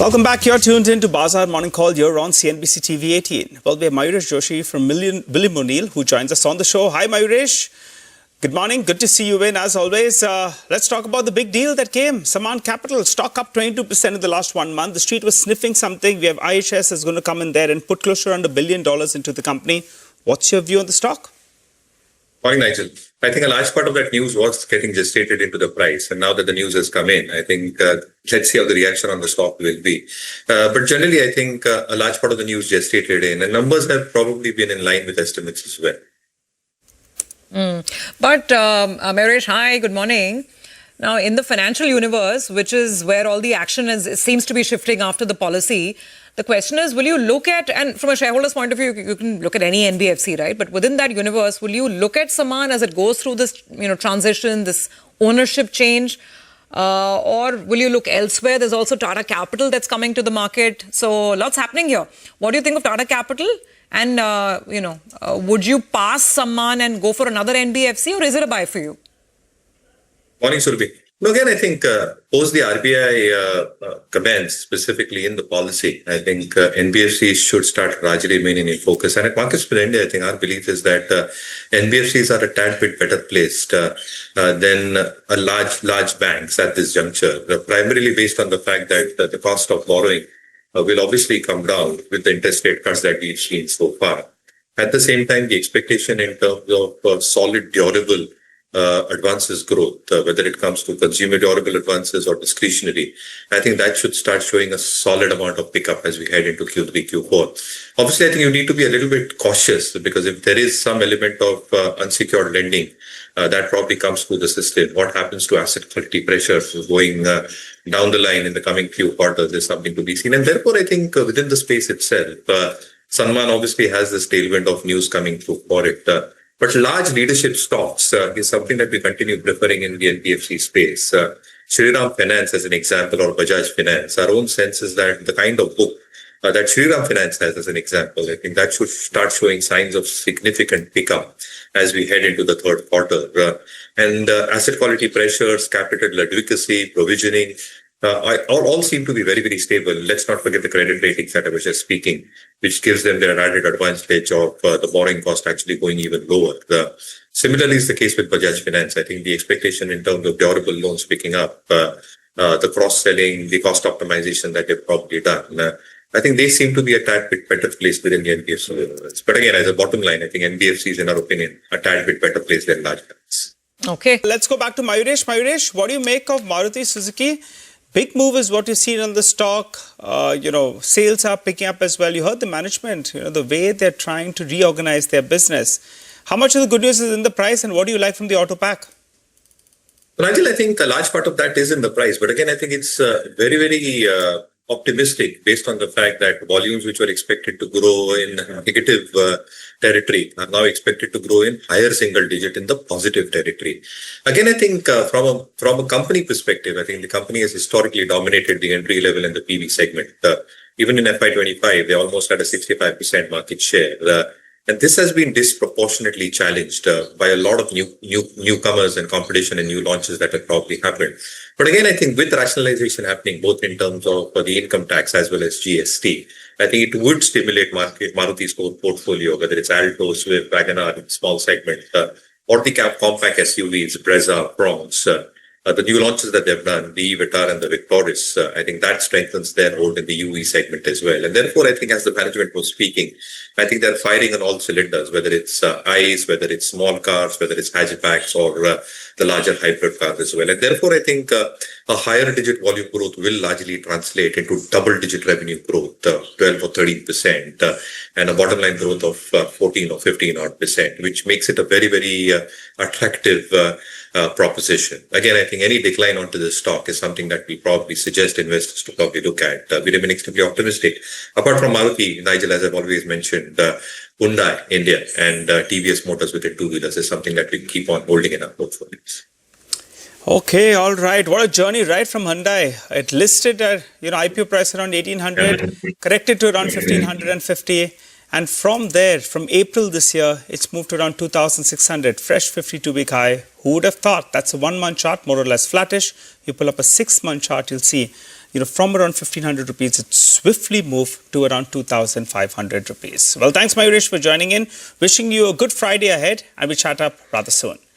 Welcome back. You're tuned in to Bazaar Morning Call here on CNBC TV18. Well, we have Mayuresh Joshi from William O'Neill who joins us on the show. Hi, Mayuresh. Good morning. Good to see you in as always. Let's talk about the big deal that came. Sammaan Capital stock up 22% in the last 1 month. The street was sniffing something. We have IHS is going to come in there and put closer to $1 billion into the company. What's your view on the stock? Morning, Nigel. I think a large part of that news was getting gestated into the price. And now that the news has come in, I think let's see how the reaction on the stock will be. But generally, I think a large part of the news gestated in. And numbers have probably been in line with estimates as well. But Mayuresh, hi, good morning. Now, in the financial universe, which is where all the action seems to be shifting after the policy, the question is, will you look at, and from a shareholder's point of view, you can look at any NBFC, right? But within that universe, will you look at Sammaan as it goes through this, transition, this ownership change? Or will you look elsewhere? There's also Tata Capital that's coming to the market. So lots happening here. What do you think of Tata Capital? And, would you pass Sammaan and go for another NBFC, or is it a buy for you? Morning, Surabhi. No, again, I think post the RBI comments, specifically in the policy, I think NBFCs should start gradually remaining in focus. And at MarketSmith India, I think our belief is that NBFCs are a tad bit better placed than large banks at this juncture, primarily based on the fact that the cost of borrowing will obviously come down with the interest rate cuts that we've seen so far. At the same time, the expectation in terms of solid, durable advances growth, whether it comes to consumer durable advances or discretionary, I think that should start showing a solid amount of pickup as we head into Q3, Q4. Obviously, I think you need to be a little bit cautious because if there is some element of unsecured lending, that probably comes through the system. What happens to asset quality pressures going down the line in the coming few quarters is something to be seen. And therefore, I think within the space itself, Sammaan obviously has this tailwind of news coming through for it. But large leadership stocks is something that we continue preferring in the NBFC space. Shriram Finance as an example, or Bajaj Finance. Our own sense is that the kind of book that Shriram Finance has as an example, I think that should start showing signs of significant pickup as we head into the third quarter. And asset quality pressures, capital adequacy, provisioning, all seem to be very, very stable. Let's not forget the credit ratings that I was just speaking, which gives them their added advantage of the borrowing cost actually going even lower. Similarly is the case with Bajaj Finance. I think the expectation in terms of durable loans picking up, the cross-selling, the cost optimization that they've probably done, I think they seem to be a tad bit better placed within the NBFC universe. But again, as a bottom line, I think NBFCs, in our opinion, a tad bit better placed than large banks. Okay. Let's go back to Mayuresh. Mayuresh, what do you make of Maruti Suzuki? Big move is what you've seen on the stock. Sales are picking up as well. You heard the management, the way they're trying to reorganize their business. How much of the good news is in the price, and what do you like from the auto pack? Well, Nigel, I think a large part of that is in the price. But again, I think it's very, very optimistic based on the fact that volumes which were expected to grow in negative territory are now expected to grow in higher single digit in the positive territory. Again, I think from a company perspective, I think the company has historically dominated the entry level and the PV segment. Even in FY25, they almost had a 65% market share. And this has been disproportionately challenged by a lot of newcomers and competition and new launches that have probably happened. But again, I think with rationalization happening, both in terms of the income tax as well as GST, I think it would stimulate Maruti's portfolio, whether it's Alto, Swift, WagonR, small segment, or the compact SUVs, Brezza, Bronx. The new launches that they've done, the Vitara and the Victoris, I think that strengthens their hold in the UE segment as well. And therefore, I think as the management was speaking, I think they're firing on all cylinders, whether it's ICE, whether it's small cars, whether it's hatchbacks or the larger hybrid cars as well. And therefore, I think a higher digit volume growth will largely translate into double-digit revenue growth, 12 or 13%, and a bottom line growth of 14 or 15%, which makes it a very, very attractive proposition. Again, I think any decline onto the stock is something that we probably suggest investors to probably look at. We remain extremely optimistic. Apart from Maruti, Nigel, as I've always mentioned, Hyundai, India, and TVS Motors with their two-wheelers is something that we keep on holding in our portfolios. Okay, all right. What a journey right from Hyundai. It listed at IPO price around 1,800, corrected to around 1,550. And from there, from April this year, it's moved to around 2,600, fresh 52-week high. Who would have thought? That's a 1-month chart, more or less flattish. You pull up a 6-month chart, you'll see from around 1,500 rupees, it swiftly moved to around 2,500 rupees. Well, thanks, Mayuresh, for joining in. Wishing you a good Friday ahead, and we chat up rather soon.